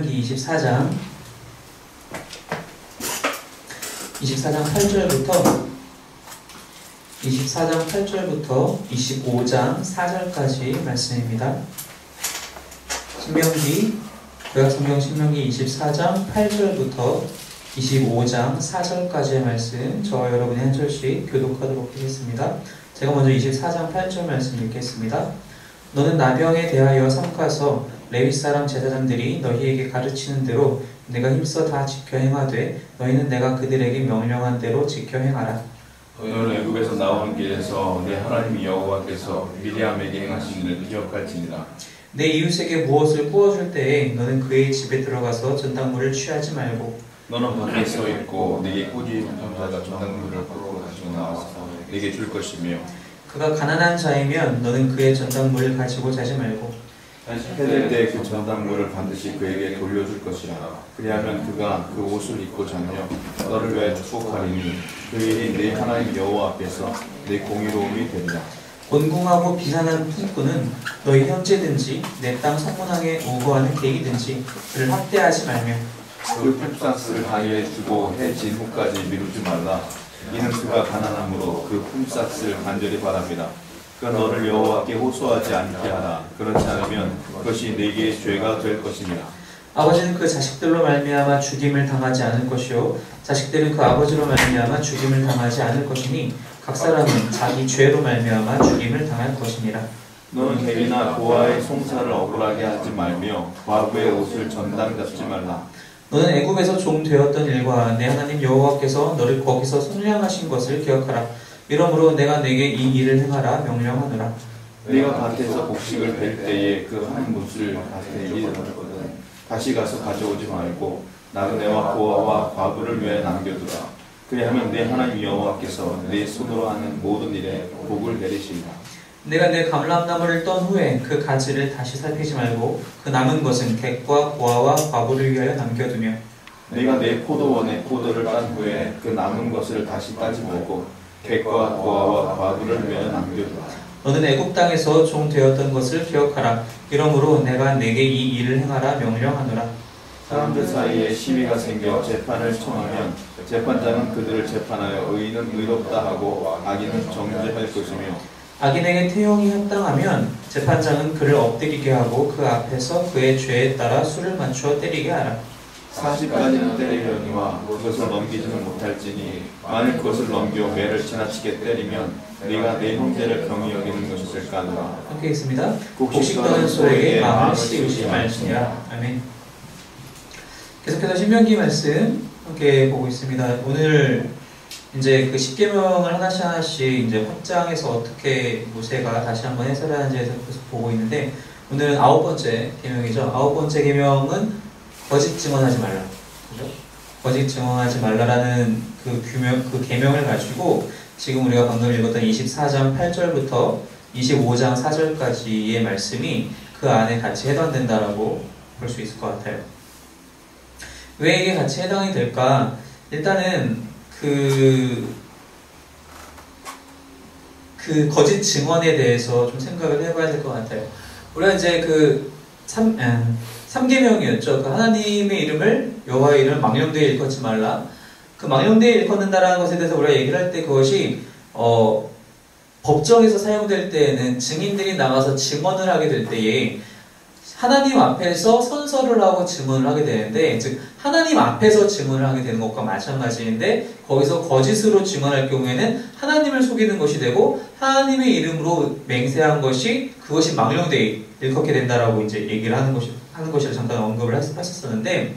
24장 8절부터 25장 4절까지 말씀입니다. 구약성경 신명기 24장 8절부터 25장 4절까지의 말씀, 저와 여러분이 한 절씩 교독하도록 하겠습니다. 제가 먼저 24장 8절 말씀 읽겠습니다. 너는 나병에 대하여 삼가서 레위 사람 제사장들이 너희에게 가르치는 대로 내가 힘써 다 지켜 행하되 너희는 내가 그들에게 명령한 대로 지켜 행하라. 너희는 애굽에서 나오는 길에서 내 하나님 여호와께서 미리암에게 행하신 일을 기억할지니라. 내 이웃에게 무엇을 구워줄 때에 너는 그의 집에 들어가서 전당물을 취하지 말고 너는 밖에 서 있고 내게 꾸짖는 자가 전당물을 끌고 가지고 나와서 내게 줄 것이며 그가 가난한 자이면 너는 그의 전당물을 가지고 자지 말고 해될 때 그 전당물을 반드시 그에게 돌려줄 것이라. 그리하면 그가 그 옷을 입고 자며 너를 위하여 축복하리니 그 일이 내 하나님 여호와 앞에서 내 공의로움이 되리라. 곤궁하고 비난하는 품꾼은 너희 형제든지 내 땅 성문항에 우거하는 객이든지 그를 학대하지 말며 그 품삯을 당일에 주고 해 진 후까지 미루지 말라. 이는 그가 가난함으로 그 품삯을 간절히 바랍니다. 그가 너를 여호와께 호소하지 않게 하라. 그렇지 않으면 그것이 내게 죄가 될 것이니라. 아버지는 그 자식들로 말미암아 죽임을 당하지 않을 것이요 자식들은 그 아버지로 말미암아 죽임을 당하지 않을 것이니 각 사람은 자기 죄로 말미암아 죽임을 당할 것이니라. 너는 객이나 고아의 송사를 억울하게 하지 말며 과부의 옷을 전당 잡지 말라. 너는 애굽에서 종 되었던 일과 내 하나님 여호와께서 너를 거기서 선량하신 것을 기억하라. 이러므로 내가 내게 이 일을 행하라 명령하노라. 네가 밭에서 곡식을 벨 때에 그 한 뭇을 밭에 잃어버렸거든. 다시 가서 가져오지 말고 나그네와 고아와 과부를 위하여 남겨두라. 그리하면 내 하나님 여호와께서 내 손으로 하는 모든 일에 복을 내리시리라. 내가 내 감람나무를 떤 후에 그 가지를 다시 살피지 말고 그 남은 것은 객과 고아와 과부를 위하여 남겨두며 내가 내 포도원에 포도를 딴 후에 그 남은 것을 다시 따지 말고 객과 고아와 과부를 위하여 남겨두라. 너는 애굽 땅에서 종 되었던 것을 기억하라. 이러므로 내가 내게 이 일을 행하라 명령하노라. 사람들 사이에 시위가 생겨 재판을 청하면 재판장은 그들을 재판하여 의인은 의롭다 하고 악인은 정죄할 것이며 악인에게 태용이 합당하면 재판장은 그를 엎드리게 하고 그 앞에서 그의 죄에 따라 수를 맞추어 때리게 하라. 40가지는 때리려니와 그것을 넘기지는 못할지니 만일 그것을 넘겨 매를 지나치게 때리면 네가 내 형제를 경히 여기는 것이 될까 하노라. 함께 있습니다. 곡식 떠는 소에게 마음을 씌우지 말지니라. 아멘. 계속해서 신명기 말씀 함께 보고 있습니다. 오늘 이제 그 10계명을 하나씩 이제 확장해서 어떻게 모세가 다시 한번 해설하는지에 대해서 계속 보고 있는데, 오늘은 9번째 계명이죠. 9번째 계명은 거짓 증언하지 말라. 그죠? 거짓 증언하지 말라라는 그 계명을 가지고 지금 우리가 방금 읽었던 24장 8절부터 25장 4절까지의 말씀이 그 안에 같이 해당된다라고 볼 수 있을 것 같아요. 왜 이게 같이 해당이 될까? 일단은 그 거짓 증언에 대해서 좀 생각을 해봐야 될 것 같아요. 우리가 이제 그 3계명이었죠. 그 하나님의 이름을, 여호와의 이름을 망령되이 일컫지 말라. 그 망령되이 일컫는다라는 것에 대해서 우리가 얘기를 할 때 그것이 법정에서 사용될 때에는 증인들이 나가서 증언을 하게 될 때에 하나님 앞에서 선서를 하고 증언을 하게 되는데, 즉 하나님 앞에서 증언을 하게 되는 것과 마찬가지인데, 거기서 거짓으로 증언할 경우에는 하나님을 속이는 것이 되고 하나님의 이름으로 맹세한 것이 그것이 망령되이 일컫게 된다라고 이제 얘기를 하는 것이라 잠깐 언급을 했었었는데,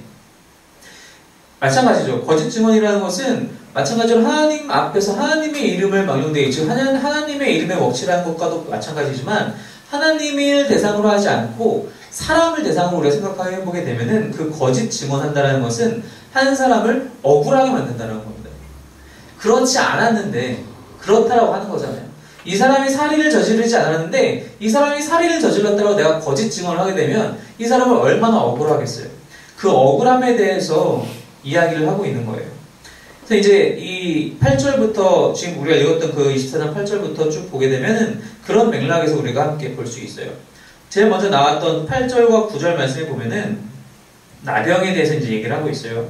마찬가지죠. 거짓 증언이라는 것은 마찬가지로 하나님 앞에서 하나님의 이름을 망령되이, 즉 하나님의 이름에 먹칠하는 것과도 마찬가지지만 하나님을 대상으로 하지 않고 사람을 대상으로 우리가 생각해보게 되면은 그 거짓 증언한다는 것은 한 사람을 억울하게 만든다는 겁니다. 그렇지 않았는데 그렇다라고 하는 거잖아요. 이 사람이 살인을 저지르지 않았는데 이 사람이 살인을 저질렀다고 내가 거짓 증언을 하게 되면 이 사람을 얼마나 억울하겠어요. 그 억울함에 대해서 이야기를 하고 있는 거예요. 그래서 이제 이 8절부터 지금 우리가 읽었던 그 24장 8절부터 쭉 보게 되면은 그런 맥락에서 우리가 함께 볼 수 있어요. 제일 먼저 나왔던 8절과 9절 말씀에 보면은 나병에 대해서 이제 얘기를 하고 있어요.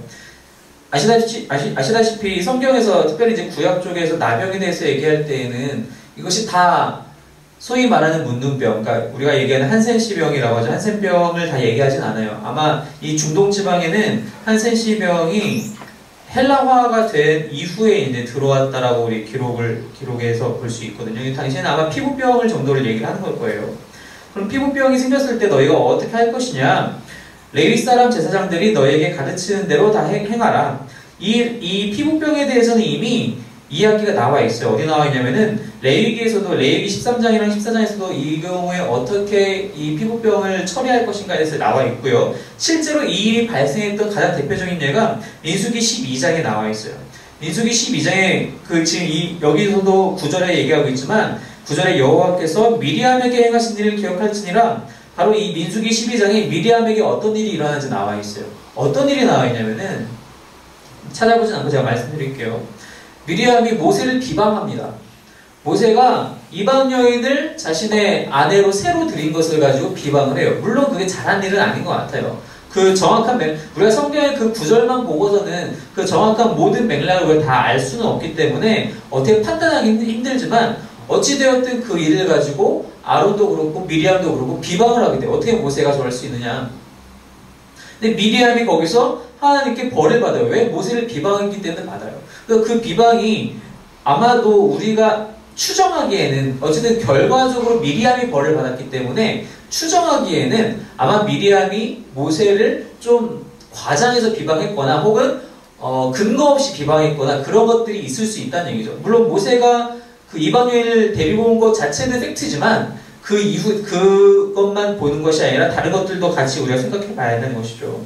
아시다시피 성경에서 특별히 이제 구약 쪽에서 나병에 대해서 얘기할 때에는 이것이 다 소위 말하는 문둥병, 그러니까 우리가 얘기하는 한센시병이라고 하죠. 한센병을 다 얘기하진 않아요. 아마 이 중동 지방에는 한센시병이 헬라화가 된 이후에 이제 들어왔다라고 우리 기록에서 볼 수 있거든요. 당시에는 아마 피부병을 정도를 얘기를 하는 걸 거예요. 그럼 피부병이 생겼을 때 너희가 어떻게 할 것이냐? 레위 사람 제사장들이 너에게 가르치는 대로 다 행하라. 이 피부병에 대해서는 이미 이야기가 나와 있어요. 어디 나와 있냐면은 레위기에서도 레위기 13장이랑 14장에서도 이 경우에 어떻게 이 피부병을 처리할 것인가에 대해서 나와 있고요. 실제로 이 일이 발생했던 가장 대표적인 예가 민수기 12장에 나와 있어요. 민수기 12장에 지금 여기서도 9절에 얘기하고 있지만 9절에 여호와께서 미리암에게 행하신 일을 기억할지니라. 바로 이 민수기 12장에 미리암에게 어떤 일이 일어나는지 나와 있어요. 어떤 일이 나와 있냐면은 찾아보진 않고 제가 말씀드릴게요. 미리암이 모세를 비방합니다. 모세가 이방 여인을 자신의 아내로 새로 들인 것을 가지고 비방을 해요. 물론 그게 잘한 일은 아닌 것 같아요. 그 정확한 우리가 성경의 그 구절만 보고서는 그 정확한 모든 맥락을 다 알 수는 없기 때문에 어떻게 판단하기 힘들지만 어찌되었든 그 일을 가지고 아론도 그렇고 미리암도 그렇고 비방을 하게 돼요. 어떻게 모세가 저럴 수 있느냐. 근데 미리암이 거기서 하나님께 벌을 받아요. 왜? 모세를 비방했기 때문에 받아요. 그 비방이 아마도 우리가 추정하기에는 어쨌든 결과적으로 미리암이 벌을 받았기 때문에 추정하기에는 아마 미리암이 모세를 좀 과장해서 비방했거나 혹은 근거 없이 비방했거나 그런 것들이 있을 수 있다는 얘기죠. 물론 모세가 그 이방 여인을 데리고 온 것 자체는 팩트지만 그 이후 그것만 보는 것이 아니라 다른 것들도 같이 우리가 생각해 봐야 되는 것이죠.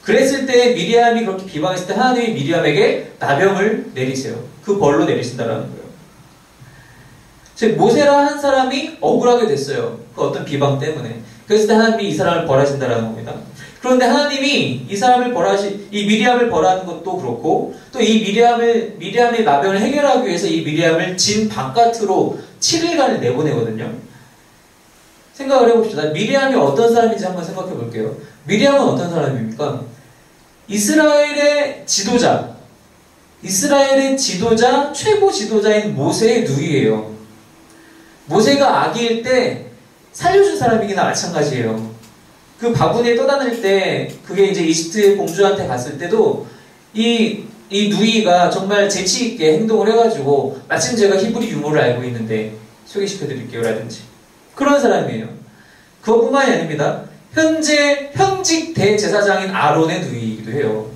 그랬을 때 미리암이 그렇게 비방했을 때 하나님이 미리암에게 나병을 내리세요. 그 벌로 내리신다라는 거예요. 즉 모세라 한 사람이 억울하게 됐어요. 그 어떤 비방 때문에. 그랬을 때 하나님이 이 사람을 벌하신다라는 겁니다. 그런데 하나님이 이 사람을 이 미리암을 벌하는 것도 그렇고 또 이 미리암의 나병을 해결하기 위해서 이 미리암을 진 바깥으로 7일간을 내보내거든요. 생각을 해봅시다. 미리암이 어떤 사람인지 한번 생각해 볼게요. 미리암은 어떤 사람입니까? 이스라엘의 지도자, 최고 지도자인 모세의 누이예요. 모세가 아기일 때 살려준 사람이기나 마찬가지예요. 그 바구니에 떠다닐 때 그게 이제 이집트 공주한테 갔을 때도 이 누이가 정말 재치있게 행동을 해가지고 마침 제가 히브리 유머를 알고 있는데 소개시켜드릴게요 라든지 그런 사람이에요. 그것뿐만이 아닙니다. 현직 대제사장인 아론의 누이이기도 해요.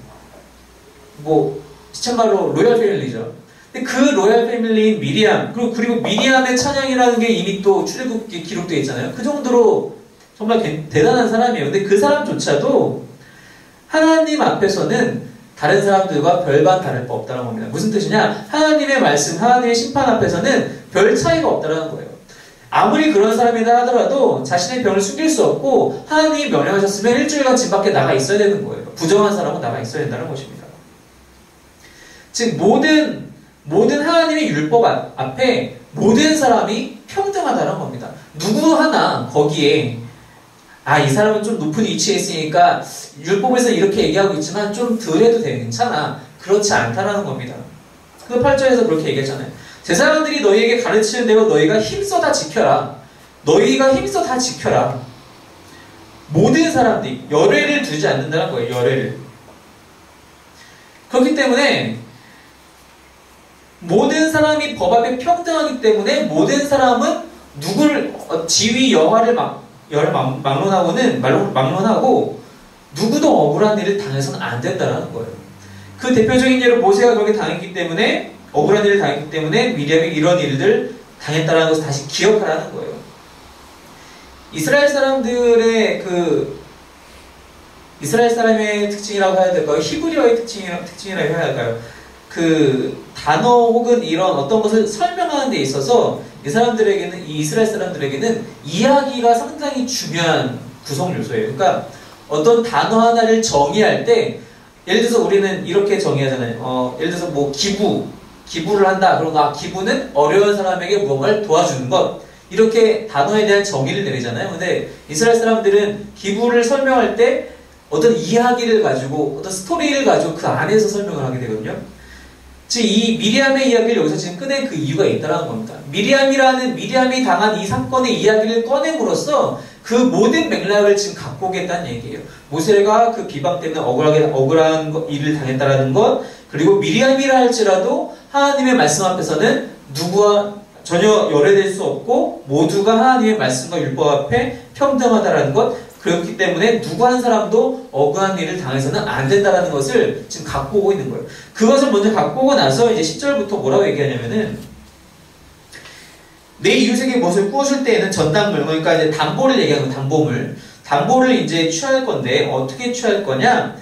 시참말로 로얄 패밀리죠. 근데 그 로얄 패밀리인 미리암 그리고 미리암의 찬양이라는 게 이미 또 출애굽기에 기록되어 있잖아요. 그 정도로 정말 대단한 사람이에요. 근데 그 사람조차도 하나님 앞에서는 다른 사람들과 별반 다를 바 없다는 겁니다. 무슨 뜻이냐? 하나님의 말씀, 하나님의 심판 앞에서는 별 차이가 없다는 거예요. 아무리 그런 사람이다 하더라도 자신의 병을 숨길 수 없고 하나님이 명령하셨으면 일주일간 집 밖에 나가 있어야 되는 거예요. 부정한 사람은 나가 있어야 된다는 것입니다. 즉 모든 하나님의 율법 앞에 모든 사람이 평등하다는 겁니다. 누구 하나 거기에 이 사람은 좀 높은 위치에 있으니까 율법에서 이렇게 얘기하고 있지만 좀 덜 해도 괜찮아. 그렇지 않다라는 겁니다. 그 8절에서 그렇게 얘기했잖아요. 제사장들이 너희에게 가르치는 대로 너희가 힘써 다 지켜라. 모든 사람들이 열애를 두지 않는다는 거예요. 열애를. 그렇기 때문에 모든 사람이 법 앞에 평등하기 때문에 모든 사람은 누구를 지위 여하를 막론하고 누구도 억울한 일을 당해서는 안 된다는 거예요. 그 대표적인 예로 모세가 그렇게 당했기 때문에 억울한 일을 당했기 때문에 미리암이 이런 일들 당했다는 것을 다시 기억하라는 거예요. 이스라엘 사람의 특징이라고 해야 될까요? 히브리어의 특징이라고 해야 할까요? 그 단어 혹은 이런 어떤 것을 설명하는 데 있어서 이 이스라엘 사람들에게는 이야기가 상당히 중요한 구성 요소예요. 그러니까 어떤 단어 하나를 정의할 때 예를 들어서 우리는 이렇게 정의하잖아요. 예를 들어서 기부를 한다. 그러면 기부는 어려운 사람에게 무언가를 도와주는 것. 이렇게 단어에 대한 정의를 내리잖아요. 근데 이스라엘 사람들은 기부를 설명할 때 어떤 이야기를 가지고 어떤 스토리를 가지고 그 안에서 설명을 하게 되거든요. 즉 이 미리암의 이야기를 여기서 지금 꺼낸 그 이유가 있다는 겁니다. 미리암이 당한 이 사건의 이야기를 꺼냄으로써 그 모든 맥락을 지금 갖고 오겠다는 얘기예요. 모세가 그 비방 때문에 억울한 일을 당했다라는 것, 그리고 미리암이라 할지라도 하나님의 말씀 앞에서는 누구와 전혀 열애될 수 없고 모두가 하나님의 말씀과 율법 앞에 평등하다라는 것, 그렇기 때문에 누구 한 사람도 억울한 일을 당해서는 안 된다라는 것을 지금 갖고 오고 있는 거예요. 그것을 먼저 갖고 오고 나서 이제 10절부터 뭐라고 얘기하냐면은 내 이웃에게 무엇을 꾸어줄 때에는 전당물, 그러니까 이제 담보를 얘기하는 거예요. 담보를 이제 취할 건데 어떻게 취할 거냐?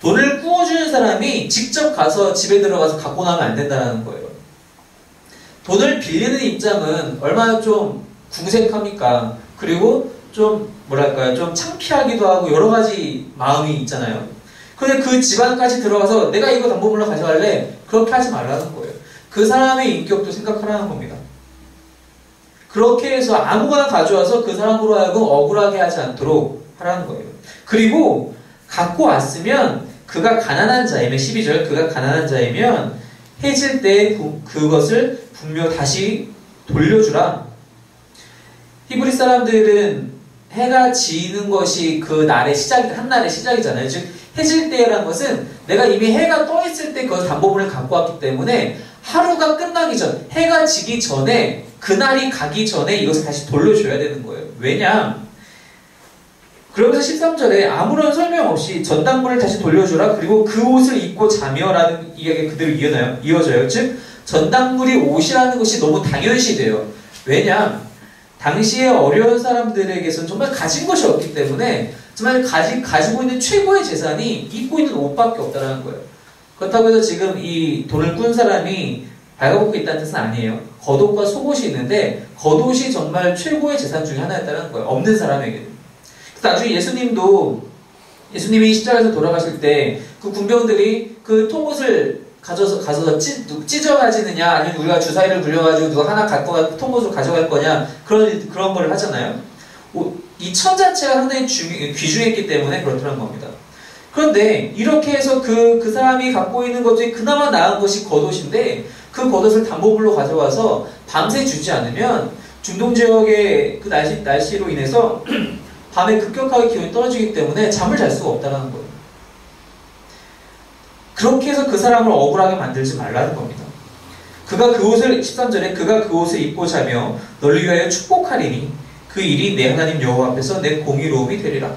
돈을 꾸어주는 사람이 직접 가서 집에 들어가서 갖고 나면 안 된다는 거예요. 돈을 빌리는 입장은 얼마나 좀 궁색합니까? 그리고 좀 뭐랄까요, 좀 창피하기도 하고 여러 가지 마음이 있잖아요. 근데 그 집안까지 들어가서 내가 이거 담보물로 가져갈래? 그렇게 하지 말라는 거예요. 그 사람의 인격도 생각하라는 겁니다. 그렇게 해서 아무거나 가져와서 그 사람으로 하여금 억울하게 하지 않도록 하라는 거예요. 그리고 갖고 왔으면 그가 가난한 자이면 12절, 그가 가난한 자이면 해질 때 그것을 분명 다시 돌려주라. 히브리 사람들은 해가 지는 것이 그 날의 한날의 시작이잖아요. 즉 해질 때라는 것은 내가 이미 해가 떠 있을 때 그 담보물을 갖고 왔기 때문에 하루가 끝나기 전, 해가 지기 전에, 그날이 가기 전에 이것을 다시 돌려줘야 되는 거예요. 왜냐? 그러면서 13절에 아무런 설명 없이 전당물을 다시 돌려주라. 그리고 그 옷을 입고 자며라는 이야기가 그대로 이어져요. 즉 전당물이 옷이라는 것이 너무 당연시돼요. 왜냐? 당시에 어려운 사람들에게서는 정말 가진 것이 없기 때문에 정말 가지고 있는 최고의 재산이 입고 있는 옷밖에 없다는 거예요. 그렇다고 해서 지금 이 돈을 꾼 사람이 발가벗고 있다는 뜻은 아니에요. 겉옷과 속옷이 있는데 겉옷이 정말 최고의 재산 중에 하나였다는 거예요. 없는 사람에게는. 나중에 예수님이 십자가에서 돌아가실 때 그 군병들이 그 통옷을 가져서 찢어가지느냐, 아니면 우리가 주사위를 굴려가지고 누가 하나 갖고 가서 통옷을 가져갈 거냐, 그런 걸 하잖아요. 이 천 자체가 상당히 귀중했기 때문에 그렇더란 겁니다. 그런데 이렇게 해서 그 사람이 갖고 있는 것 중에 그나마 나은 것이 겉옷인데 그 겉옷을 담보물로 가져와서 밤새 주지 않으면 중동 지역의 그 날씨로 인해서 밤에 급격하게 기온이 떨어지기 때문에 잠을 잘 수가 없다는 거예요. 그렇게 해서 그 사람을 억울하게 만들지 말라는 겁니다. 13절에 그가 그 옷을 입고 자며 너를 위하여 축복하리니 그 일이 내 하나님 여호와 앞에서 내 공의로움이 되리라.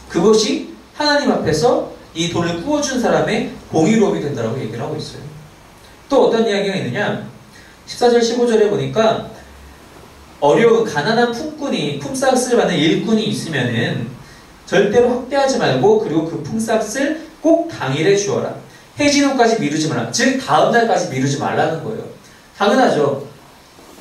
그것이 하나님 앞에서 이 돈을 꾸어준 사람의 공의로움이 된다고 얘기를 하고 있어요. 또 어떤 이야기가 있느냐? 14절 15절에 보니까 어려운 가난한 품삯을 받는 일꾼이 있으면은 절대로 확대하지 말고, 그리고 그 품삯을 꼭 당일에 주어라. 해지는 후까지 미루지 말라. 즉 다음날까지 미루지 말라는 거예요. 당연하죠.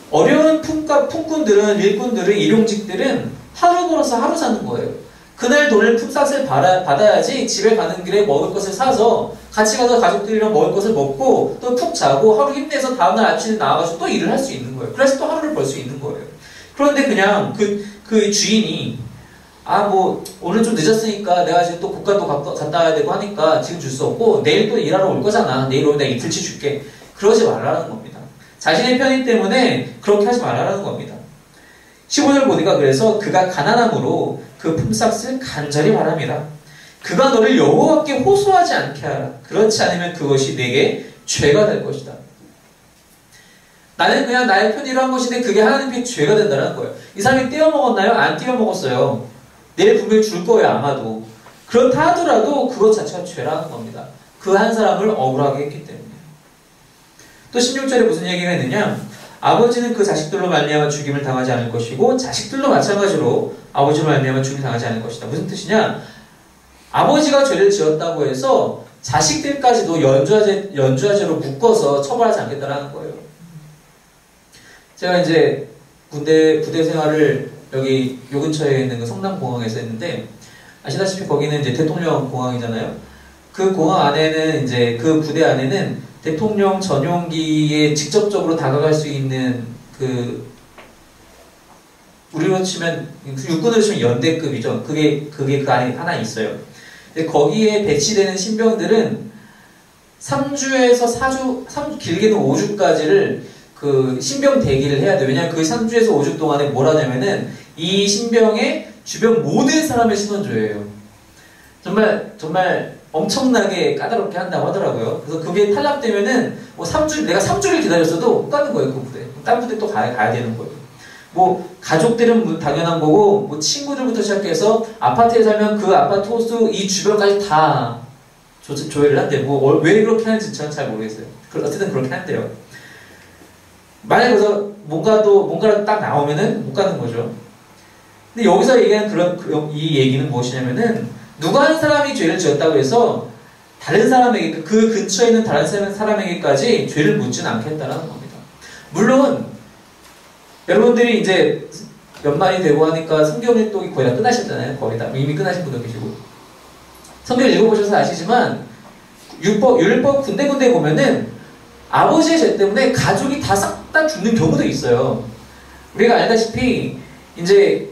어려운 품꾼들은, 일꾼들은, 일용직들은 하루 벌어서 하루 사는 거예요. 그날 돈을 품삯을 받아야지 집에 가는 길에 먹을 것을 사서 같이 가서 가족들이랑 먹을 것을 먹고 또 푹 자고 하루 힘내서 다음날 아침에 나와가지고 또 일을 할 수 있는 거예요. 그래서 또 하루를 벌 수 있는 거예요. 그런데 그냥 그 주인이 오늘 좀 늦었으니까 내가 지금 또 국가도 갔다 와야 되고 하니까 지금 줄 수 없고 내일 또 일하러 올 거잖아. 내일 오면 내가 이틀치 줄게. 그러지 말라는 겁니다. 자신의 편의 때문에 그렇게 하지 말라는 겁니다. 15절 보니까 그래서 그가 가난함으로 그 품삯을 간절히 바랍니다. 그가 너를 여호와께 호소하지 않게 하라. 그렇지 않으면 그것이 내게 죄가 될 것이다. 나는 그냥 나의 편의로 한 것인데 그게 하나님께 죄가 된다는 거예요. 이 사람이 떼어먹었나요? 안 떼어먹었어요. 내일 분명히 줄 거예요, 아마도. 그렇다 하더라도 그것 자체가 죄라는 겁니다. 그 한 사람을 억울하게 했기 때문에. 또 16절에 무슨 얘기가 있느냐? 아버지는 그 자식들로 말미암아 죽임을 당하지 않을 것이고 자식들도 마찬가지로 아버지로 말미암아 죽임을 당하지 않을 것이다. 무슨 뜻이냐? 아버지가 죄를 지었다고 해서 자식들까지도 연좌제로 묶어서 처벌하지 않겠다는 거예요. 제가 이제 부대 생활을 여기 요 근처에 있는 그 성남공항에서 했는데, 아시다시피 거기는 이제 대통령 공항이잖아요. 그 공항 안에는 이제 그 부대 안에는 대통령 전용기에 직접적으로 다가갈 수 있는 그 우리로 치면 육군으로 치면 연대급이죠. 그게 그 안에 하나 있어요. 근데 거기에 배치되는 신병들은 3주에서 4주, 길게는 5주까지를 그 신병 대기를 해야 돼요. 왜냐하면 그 3주에서 5주 동안에 뭘 하냐면은 이 신병의 주변 모든 사람을 신원조회해요. 정말 엄청나게 까다롭게 한다고 하더라고요. 그래서 그게 탈락되면은 뭐 내가 3주를 기다렸어도 못 가는 거예요, 그 부대. 다른 부대 또 가야 되는 거예요. 뭐 가족들은 당연한 거고, 뭐 친구들부터 시작해서 아파트에 살면 그 아파트 호수 이 주변까지 다 조회를 한대. 뭐 왜 그렇게 하는지 저는 잘 모르겠어요. 어쨌든 그렇게 한대요. 만약에 그래서 뭔가를 딱 나오면은 못 가는 거죠. 근데 여기서 얘기하는 이 얘기는 무엇이냐면은 누가 한 사람이 죄를 지었다고 해서 다른 사람에게, 그 근처에 있는 다른 사람에게까지 죄를 묻지는 않겠다는 겁니다. 물론 여러분들이 이제 연말이 되고 하니까 성경을 또 거의 다 끝나셨잖아요. 거의 다 이미 끝나신 분도 계시고 성경을 읽어보셔서 아시지만 율법 군데군데 보면은 아버지의 죄 때문에 가족이 다 싹 다 죽는 경우도 있어요. 우리가 알다시피 이제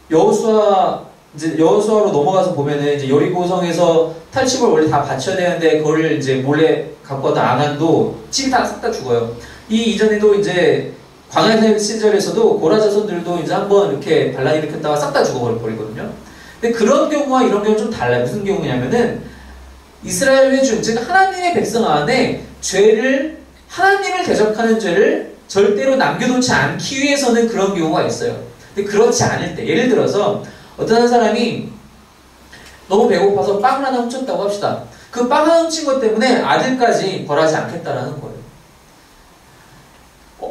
여호수아로 넘어가서 보면은 이제 여리고성에서 탈취물 원래 다 바쳐야 되는데 그걸 이제 몰래 갖고 왔던 아간도 집이 다 싹 다 죽어요. 이 이전에도 이제 광야 시절에서도 고라 자손들도 이제 한번 이렇게 반란 일으켰다가 싹 다 죽어버리거든요. 근데 그런 경우와 이런 경우는 좀 달라요. 무슨 경우냐면은 이스라엘 회중, 즉 하나님의 백성 안에 하나님을 대적하는 죄를 절대로 남겨놓지 않기 위해서는 그런 경우가 있어요. 근데 그렇지 않을 때, 예를 들어서 어떤 한 사람이 너무 배고파서 빵을 하나 훔쳤다고 합시다. 그 빵 하나 훔친 것 때문에 아들까지 벌하지 않겠다라는 거예요.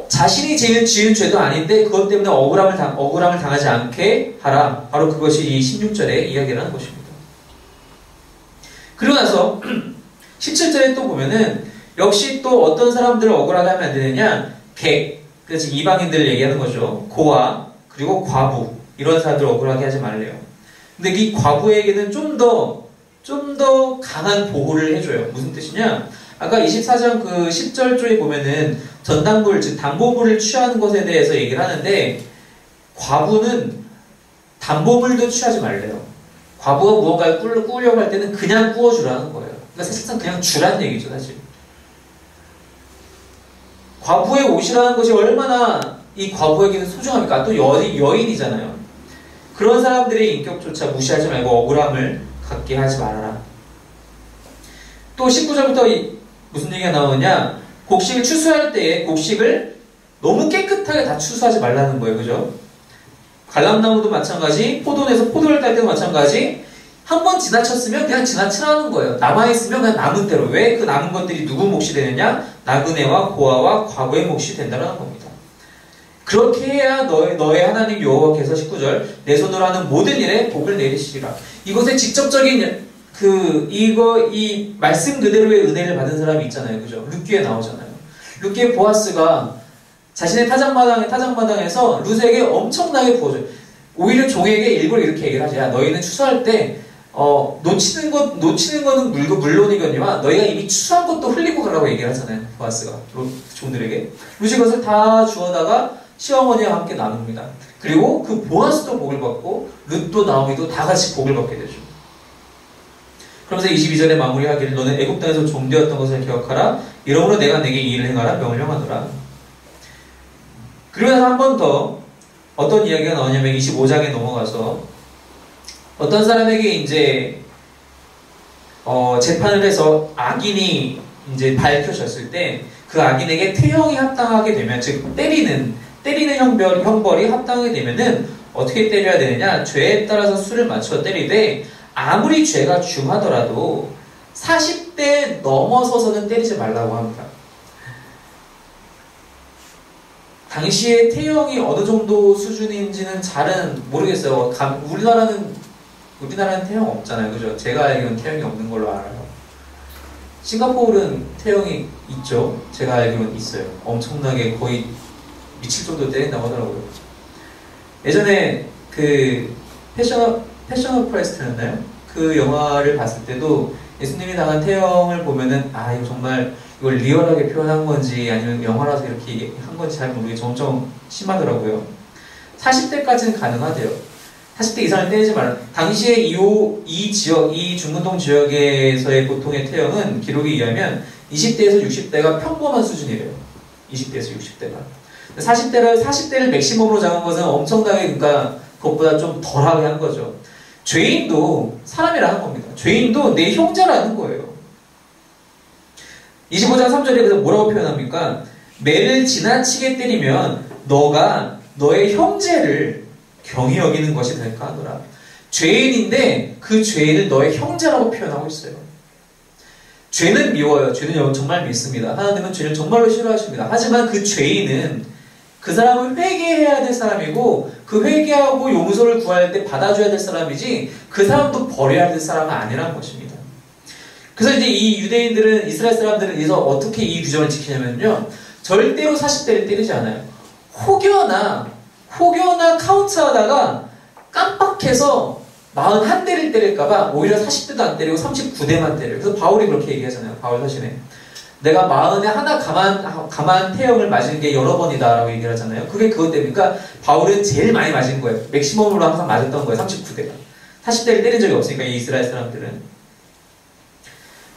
자신이 지은 죄도 아닌데 그것 때문에 억울함을 당하지 않게 하라. 바로 그것이 이 16절의 이야기를 하는 것입니다. 그러고 나서 17절에 또 보면은 역시 또 어떤 사람들을 억울하게 하면 안 되느냐? 그래서 이방인들을 얘기하는 거죠. 고아 그리고 과부 이런 사람들을 억울하게 하지 말래요. 근데 이 과부에게는 좀 더 강한 보호를 해줘요. 무슨 뜻이냐? 아까 24장 그 10절 쪽에 보면은 전당부를, 즉 담보물을 취하는 것에 대해서 얘기를 하는데 과부는 담보물도 취하지 말래요. 과부가 무언가를 꾸려고 할 때는 그냥 꾸어주라는 거예요. 그러니까 사실상 그냥 주라는 얘기죠, 사실. 과부의 옷이라는 것이 얼마나 이 과부에게는 소중합니까? 또 여인이잖아요. 그런 사람들의 인격조차 무시하지 말고 억울함을 갖게 하지 말아라. 또 19절부터 무슨 얘기가 나오느냐? 곡식을 추수할 때에 곡식을 너무 깨끗하게 다 추수하지 말라는 거예요. 그죠? 갈람나무도 마찬가지, 포도원에서 포도를 딸 때도 마찬가지, 한번 지나쳤으면 그냥 지나치라는 거예요. 남아있으면 그냥 남은 대로. 왜 그 남은 것들이 누구 몫이 되느냐? 나그네와 고아와 과부의 몫이 된다는 겁니다. 그렇게 해야 너의 하나님 여호와께서 19절 내 손으로 하는 모든 일에 복을 내리시리라. 이것의 직접적인 이 말씀 그대로의 은혜를 받은 사람이 있잖아요. 그죠? 룻기에 나오잖아요. 룻기에 보아스가 자신의 타작마당에서 룻에게 엄청나게 부어줘요. 오히려 종에게 일부러 이렇게 얘기를 하지. 야, 너희는 추수할 때 놓치는 거는 물론이거니와 너희가 이미 추수한 것도 흘리고 가라고 얘기를 하잖아요. 보아스가 종들에게. 룻이 그것을 다 주워다가 시어머니와 함께 나눕니다. 그리고 그 보아스도 복을 받고 룻도 나오미도 다 같이 복을 받게 되죠. 그러면서 22절에 마무리하기를 너는 애굽 땅에서 종되었던 것을 기억하라. 이러므로 내가 내게 이 일을 행하라 명령하노라. 그리고 나서 한 번 더 어떤 이야기가 나오냐면 25장에 넘어가서 어떤 사람에게 이제 재판을 해서 악인이 이제 밝혀졌을 때 그 악인에게 태형이 합당하게 되면, 즉 때리는 형벌이 합당하게 되면은 어떻게 때려야 되느냐? 죄에 따라서 수를 맞춰 때리되 아무리 죄가 중하더라도 40대 넘어서서는 때리지 말라고 합니다. 당시에 태형이 어느 정도 수준인지는 잘은 모르겠어요. 우리나라는 태형 없잖아요. 그죠? 제가 알기로는 태형이 없는 걸로 알아요. 싱가포르는 태형이 있죠. 제가 알기로는 있어요. 엄청나게 거의 미칠 정도로 때린다고 하더라고요. 예전에 그 패션 오브 크라이스트였나요? 그 영화를 봤을 때도 예수님이 당한 태형을 보면은 이거 정말 이걸 리얼하게 표현한 건지 아니면 영화라서 이렇게 한 건지 잘 모르겠지만 엄청 심하더라고요. 40대까지는 가능하대요. 40대 이상을 떼지 말라. 당시에 이 지역, 이 중근동 지역에서의 보통의 태형은 기록에 의하면 20대에서 60대가 평범한 수준이래요. 20대에서 60대가. 40대를 맥시멈으로 잡은 것은 엄청나게, 그러니까 그것보다 좀 덜하게 한 거죠. 죄인도 사람이라는 겁니다. 죄인도 내 형제라는 거예요. 25장 3절에 그래서 뭐라고 표현합니까? 매를 지나치게 때리면 너가 너의 형제를 경히 여기는 것이 될까 하노라. 죄인인데 그 죄인을 너의 형제라고 표현하고 있어요. 죄는 미워요. 죄는 정말 믿습니다. 하나님은 죄를 정말로 싫어하십니다. 하지만 그 죄인은 그 사람은 회개해야 될 사람이고 그 회개하고 용서를 구할 때 받아줘야 될 사람이지 그 사람도 버려야 될 사람은 아니라는 것입니다. 그래서 이제 이 유대인들은, 이스라엘 사람들은 여기서 어떻게 이 규정을 지키냐면요, 절대로 40대를 때리지 않아요. 혹여나 카운트하다가 깜빡해서 41대를 때릴까봐 오히려 40대도 안 때리고 39대만 때려요. 그래서 바울이 그렇게 얘기하잖아요. 바울 사신에 내가 40에 하나 가만 태형을 맞은 게 여러 번이다 라고 얘기를 하잖아요. 그게 그것 때문이니까 바울은 제일 많이 맞은 거예요. 맥시멈으로 항상 맞았던 거예요. 39대가. 40대를 때린 적이 없으니까 이 이스라엘 사람들은.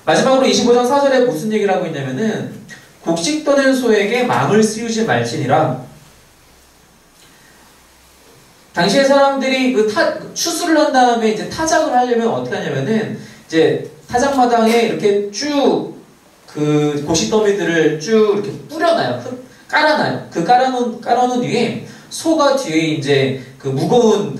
마지막으로 25장 4절에 무슨 얘기를 하고 있냐면은 곡식 떠는 소에게 망을 씌우지 말지니라. 당시의 사람들이 추수를 한 다음에 이제 타작을 하려면 어떻게 하냐면은 이제 타작마당에 이렇게 쭉 그 곡식 더미들을 쭉 이렇게 뿌려놔요. 깔아놔요. 그 깔아놓은 뒤에 소가 뒤에 이제 그 무거운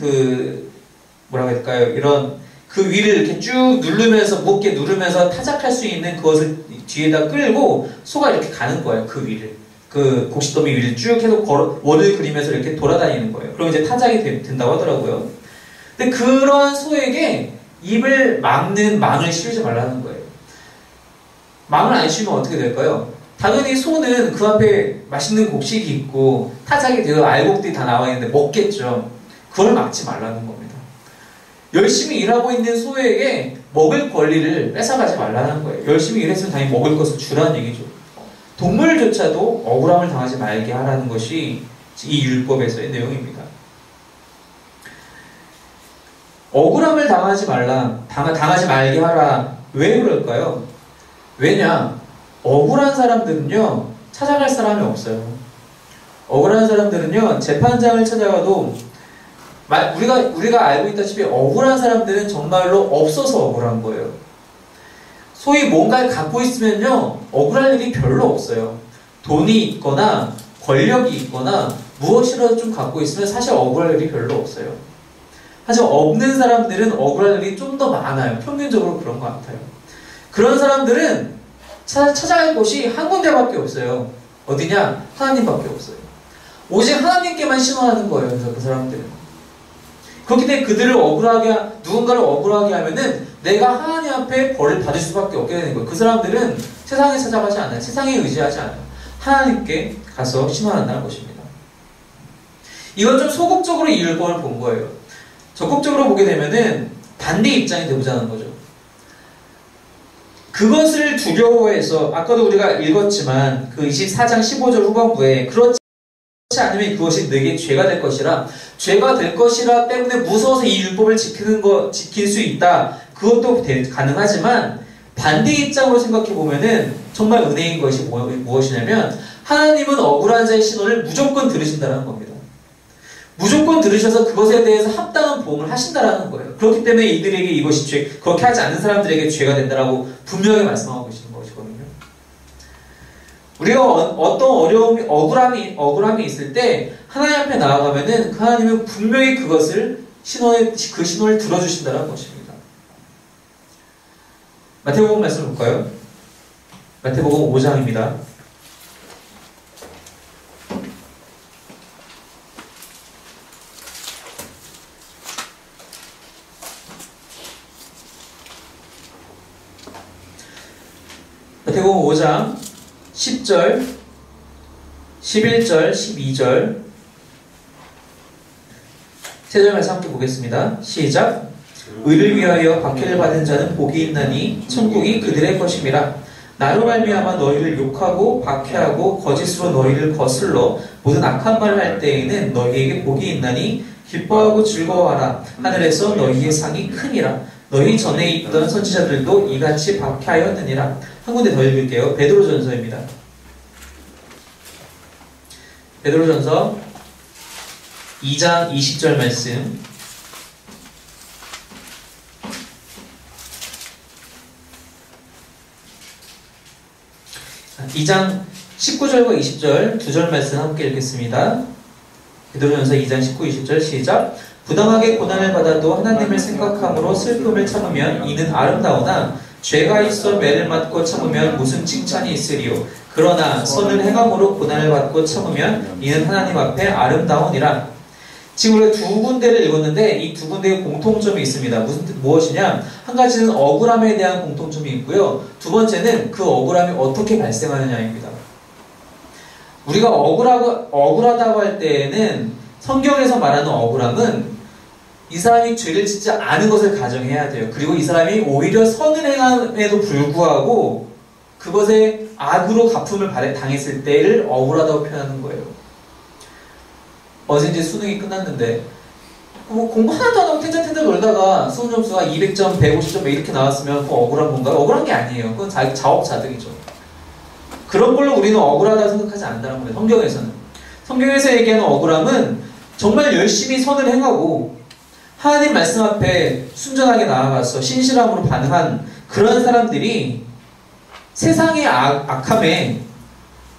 뭐라고 할까요? 이런 그 위를 이렇게 쭉 무겁게 누르면서 타작할 수 있는 그것을 뒤에다 끌고 소가 이렇게 가는 거예요. 그 위를. 그 곡식 더미 위를 쭉 해서 원을 그리면서 이렇게 돌아다니는 거예요. 그럼 이제 타작이 된다고 하더라고요. 근데 그런 소에게 입을 막는 망을 씌우지 말라는 거예요. 망을 안 씌우면 어떻게 될까요? 당연히 소는 그 앞에 맛있는 곡식이 있고 타작이 되어 알곡들이 다 나와 있는데 먹겠죠. 그걸 막지 말라는 겁니다. 열심히 일하고 있는 소에게 먹을 권리를 뺏어가지 말라는 거예요. 열심히 일했으면 당연히 먹을 것을 주라는 얘기죠. 동물조차도 억울함을 당하지 말게 하라는 것이 이 율법에서의 내용입니다. 억울함을 당하지 말게 하라. 왜 그럴까요? 왜냐? 억울한 사람들은요, 찾아갈 사람이 없어요. 억울한 사람들은요, 재판장을 찾아가도, 우리가 알고 있다시피 억울한 사람들은 정말로 없어서 억울한 거예요. 소위 뭔가를 갖고 있으면요, 억울할 일이 별로 없어요. 돈이 있거나, 권력이 있거나, 무엇이라도 좀 갖고 있으면 사실 억울할 일이 별로 없어요. 하지만 없는 사람들은 억울할 일이 좀 더 많아요. 평균적으로 그런 것 같아요. 그런 사람들은 찾아갈 곳이 한 군데밖에 없어요. 어디냐? 하나님밖에 없어요. 오직 하나님께만 신원하는 거예요. 그래서 그 사람들은. 그렇기 때문에 누군가를 억울하게 하면은 내가 하나님 앞에 벌을 받을 수밖에 없게 되는 거예요. 그 사람들은 세상에 찾아가지 않아요. 세상에 의지하지 않아요. 하나님께 가서 신원한다는 것입니다. 이건 좀 소극적으로 이 율법을 본 거예요. 적극적으로 보게 되면은 반대 입장이 되보자는 거죠. 그것을 두려워해서, 아까도 우리가 읽었지만 그 24장 15절 후반부에 그렇지 않으면 그것이 내게 죄가 될 것이라 때문에 무서워서 이 율법을 지킬 수 있다. 그것도 가능하지만 반대 입장으로 생각해 보면은 정말 은혜인 것이 무엇이냐면 하나님은 억울한 자의 신원을 무조건 들으신다는 겁니다. 무조건 들으셔서 그것에 대해서 합당한 보응을 하신다라는 거예요. 그렇기 때문에 이들에게 이것이 그렇게 하지 않는 사람들에게 죄가 된다라고 분명히 말씀하고 계시는 것이거든요. 우리가 어떤 억울함이 있을 때 하나님 앞에 나아가면은 그 하나님은 분명히 그 신원을 들어주신다는 것입니다. 마태복음 말씀 볼까요? 마태복음 5장입니다. 마태복음 5장 10절, 11절, 12절 세 절 말씀 함께 보겠습니다. 시작. 의를 위하여 박해를 받은 자는 복이 있나니 천국이 그들의 것임이라. 나로 말미암아 너희를 욕하고 박해하고 거짓으로 너희를 거슬러 모든 악한 말을 할 때에는 너희에게 복이 있나니 기뻐하고 즐거워하라. 하늘에서 너희의 상이 크니라. 너희 전에 있던 선지자들도 이같이 박해하였느니라. 한 군데 더 읽을게요. 베드로전서입니다. 베드로전서 2장 20절 말씀. 2장 19절과 20절 두 절 말씀 함께 읽겠습니다. 베드로전서 2장 19, 20절 시작. 부당하게 고난을 받아도 하나님을 생각함으로 슬픔을 참으면 이는 아름다우나 죄가 있어 매를 맞고 참으면 무슨 칭찬이 있으리요. 그러나 선을 행함으로 고난을 받고 참으면 이는 하나님 앞에 아름다우니라. 지금 우리가 두 군데를 읽었는데 이 두 군데의 공통점이 있습니다. 무엇이냐? 한 가지는 억울함에 대한 공통점이 있고요. 두 번째는 그 억울함이 어떻게 발생하느냐입니다. 우리가 억울하다고 할 때에는 성경에서 말하는 억울함은 이 사람이 죄를 짓지 않은 것을 가정해야 돼요. 그리고 이 사람이 오히려 선을 행함에도 불구하고 그것에 악으로 갚음을 당했을 때를 억울하다고 표현하는 거예요. 어제 이제 수능이 끝났는데 공부 하나도 안 하고 텐텐텐텐 놀다가 수능 점수가 200점, 150점 이렇게 나왔으면 그거 억울한 건가요? 억울한 게 아니에요. 그건 자업자득이죠. 그런 걸로 우리는 억울하다고 생각하지 않는다는 거예요. 성경에서는. 성경에서 얘기하는 억울함은 정말 열심히 선을 행하고 하나님 말씀 앞에 순전하게 나아가서 신실함으로 반응한 그런 사람들이 세상의 악함에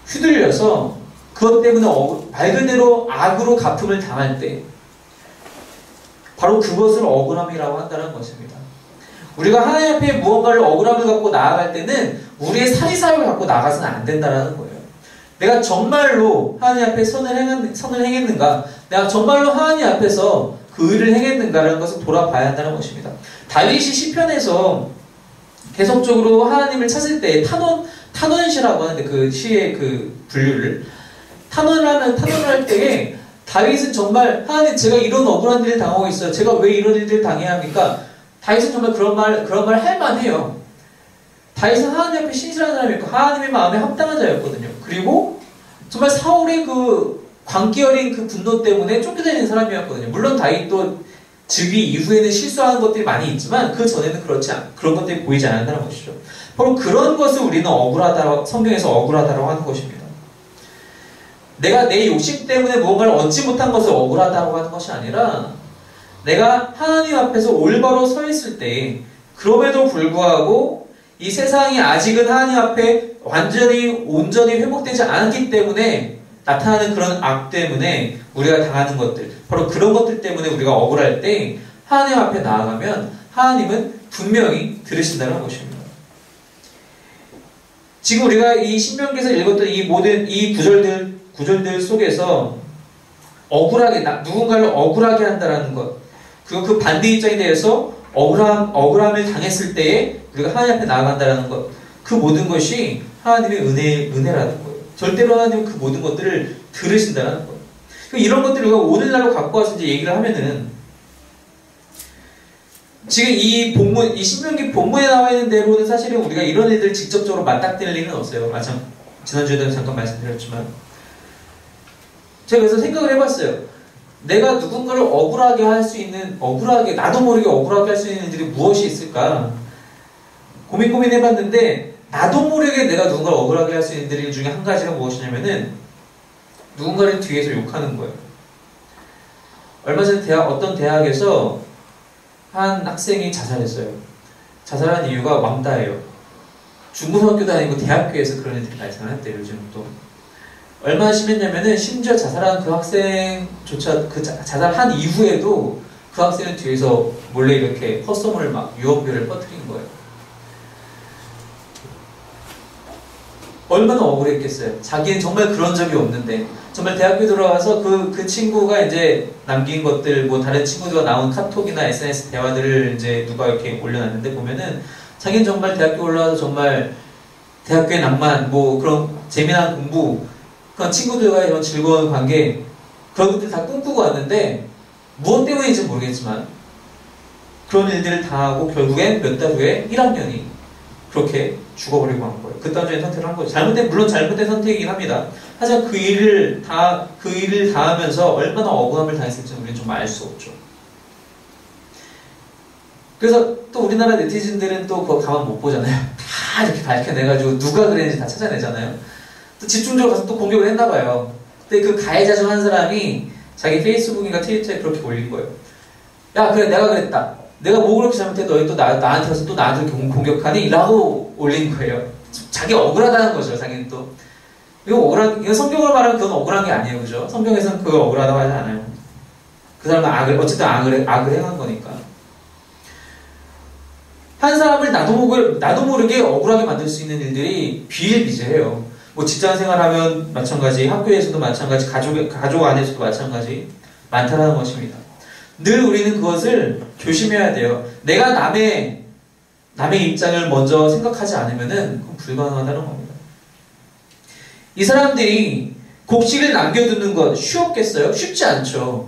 휘둘려서 그것 때문에 말 그대로 악으로 갚음을 당할 때 바로 그것을 억울함이라고 한다는 것입니다. 우리가 하나님 앞에 무언가를 억울함을 갖고 나아갈 때는 우리의 사리사욕을 갖고 나가서는 안 된다는 거예요. 내가 정말로 하나님 앞에 선을 행했는가? 내가 정말로 하나님 앞에서 그 의를 행했는가라는 것을 돌아봐야 한다는 것입니다. 다윗이 시편에서 계속적으로 하나님을 찾을 때 탄원시라고 하는데 그 시의 그 분류를 탄원을 할 때에 다윗은 정말 하나님 제가 이런 억울한 일을 당하고 있어요. 제가 왜 이런 일들을 당해야 합니까? 다윗은 정말 그런 말 할 만해요. 다윗은 하나님 앞에 신실한 사람이었고 하나님의 마음에 합당한 자였거든요. 그리고 정말 사울의 그 광기 어린 그 분노 때문에 쫓겨다니는 사람이었거든요. 물론 다윗도 즉위 이후에는 실수하는 것들이 많이 있지만 그 전에는 그런 것들이 보이지 않는다는 것이죠. 바로 그런 것을 우리는 성경에서 억울하다고 하는 것입니다. 내가 내 욕심 때문에 무언가를 얻지 못한 것을 억울하다고 하는 것이 아니라 내가 하나님 앞에서 올바로 서 있을 때 그럼에도 불구하고 이 세상이 아직은 하나님 앞에 온전히 회복되지 않았기 때문에 나타나는 그런 악 때문에 우리가 당하는 것들 바로 그런 것들 때문에 우리가 억울할 때 하나님 앞에 나아가면 하나님은 분명히 들으신다는 것입니다. 지금 우리가 이 신명기에서 읽었던 이 모든 이 구절들 속에서 누군가를 억울하게 한다는 것 그리고 그 반대 입장에 대해서 억울함을 당했을 때에 우리가 하나님 앞에 나아간다는 것 그 모든 것이 하나님의 은혜라는 거예요. 절대로 하나님은 그 모든 것들을 들으신다는 거예요. 이런 것들을 우리가 오늘날로 갖고 와서 이제 얘기를 하면은 지금 이 신명기 본문에 나와 있는 대로는 사실은 우리가 이런 일들을 직접적으로 맞닥뜨릴 일은 없어요. 지난주에도 잠깐 말씀드렸지만 제가 그래서 생각을 해봤어요. 내가 누군가를 나도 모르게 억울하게 할 수 있는 일들이 무엇이 있을까? 고민해봤는데 나도 모르게 내가 누군가를 억울하게 할 수 있는 일 중에 한 가지가 무엇이냐면은 누군가를 뒤에서 욕하는 거예요. 얼마 전에 어떤 대학에서 한 학생이 자살했어요. 자살한 이유가 왕따예요. 중고등학교도 아니고 대학교에서 그런 일들이 발생했대요. 요즘 또. 얼마나 심했냐면은 심지어 자살한 그 학생조차 그 자살한 이후에도 그 학생은 뒤에서 몰래 이렇게 헛소문을 유언비어를 퍼뜨린 거예요. 얼마나 억울했겠어요. 자기는 정말 그런 적이 없는데 정말 대학교 들어가서 그 친구가 이제 남긴 것들 다른 친구들과 나온 카톡이나 SNS 대화들을 이제 누가 이렇게 올려놨는데 보면은 자기는 정말 대학교 올라와서 정말 대학교의 낭만 그런 재미난 공부 그런 친구들과의 이런 즐거운 관계 그런 것들 다 꿈꾸고 왔는데 무엇 때문인지 모르겠지만 그런 일들을 당하고 결국엔 몇 달 후에 1학년이 그렇게 죽어버리고 한 거예요. 그 단전에 선택을 한 거죠. 물론 잘못된 선택이긴 합니다. 하지만 그 일을 다 하면서 얼마나 억울함을 당했을지 우리는 좀 알 수 없죠. 그래서 또 우리나라 네티즌들은 또 그거 가만 못 보잖아요. 다 이렇게 밝혀내가지고 누가 그랬는지 다 찾아내잖아요. 또 집중적으로 가서 또 공격을 했나봐요. 근데 그 가해자 중 한 사람이 자기 페이스북인가 트위터에 그렇게 올린 거예요. 야, 그래, 내가 그랬다. 내가 뭐 그렇게 잘못해 너희 또 나한테 와서 또 나한테 공격하니? 라고 올린 거예요. 자기 억울하다는 거죠, 자기는 또. 이거 성경을 말하면 그건 억울한 게 아니에요, 그죠? 성경에서는 그거 억울하다고 하지 않아요. 그 사람은 어쨌든 악을 행한 거니까. 한 사람을 나도 모르게 억울하게 만들 수 있는 일들이 비일비재해요. 뭐 직장 생활하면 마찬가지, 학교에서도 마찬가지, 가족 안에서도 마찬가지 많다는 것입니다. 늘 우리는 그것을 조심해야 돼요. 내가 남의 입장을 먼저 생각하지 않으면은 그건 불가능하다는 겁니다. 이 사람들이 곡식을 남겨두는 것 쉬웠겠어요? 쉽지 않죠.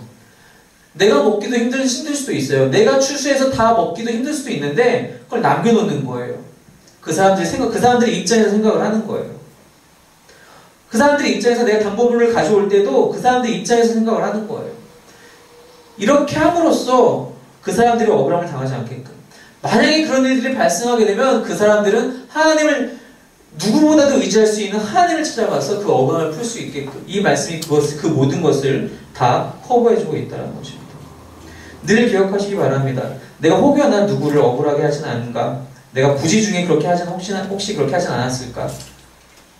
내가 먹기도 힘들 수도 있어요. 내가 추수해서 다 먹기도 힘들 수도 있는데 그걸 남겨놓는 거예요. 그 사람들의 입장에서 생각을 하는 거예요. 그 사람들의 입장에서 내가 담보물을 가져올 때도 그 사람들의 입장에서 생각을 하는 거예요. 이렇게 함으로써 그 사람들이 억울함을 당하지 않게끔. 만약에 그런 일들이 발생하게 되면 그 사람들은 하나님을 누구보다도 의지할 수 있는 하나님을 찾아가서 그 억울함을 풀 수 있게끔 이 말씀이 그 모든 것을 다 커버해주고 있다는 것입니다. 늘 기억하시기 바랍니다. 내가 혹여나 누구를 억울하게 하진 않은가? 내가 부지 중에 그렇게 혹시 그렇게 하진 않았을까?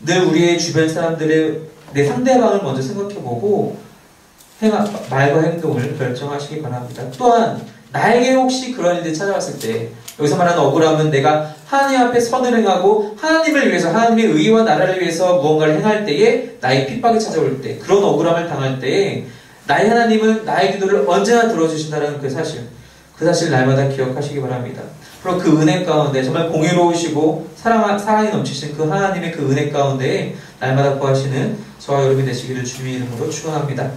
늘 우리의 주변 사람들의 내 상대방을 먼저 생각해보고 말과 행동을 결정하시기 바랍니다. 또한 나에게 혹시 그런 일들이 찾아왔을 때 여기서 말하는 억울함은 내가 하나님 앞에 선을 행하고 하나님을 위해서 하나님의 의와 나라를 위해서 무언가를 행할 때에 나의 핍박이 찾아올 때 그런 억울함을 당할 때에 나의 하나님은 나의 기도를 언제나 들어주신다는 그 사실 날마다 기억하시기 바랍니다. 그리고 그 은혜 가운데 정말 공의로우시고 사랑이 넘치신 그 하나님의 그 은혜 가운데 날마다 구하시는 저와 여러분이 되시기를 주님의 이름으로 축원합니다.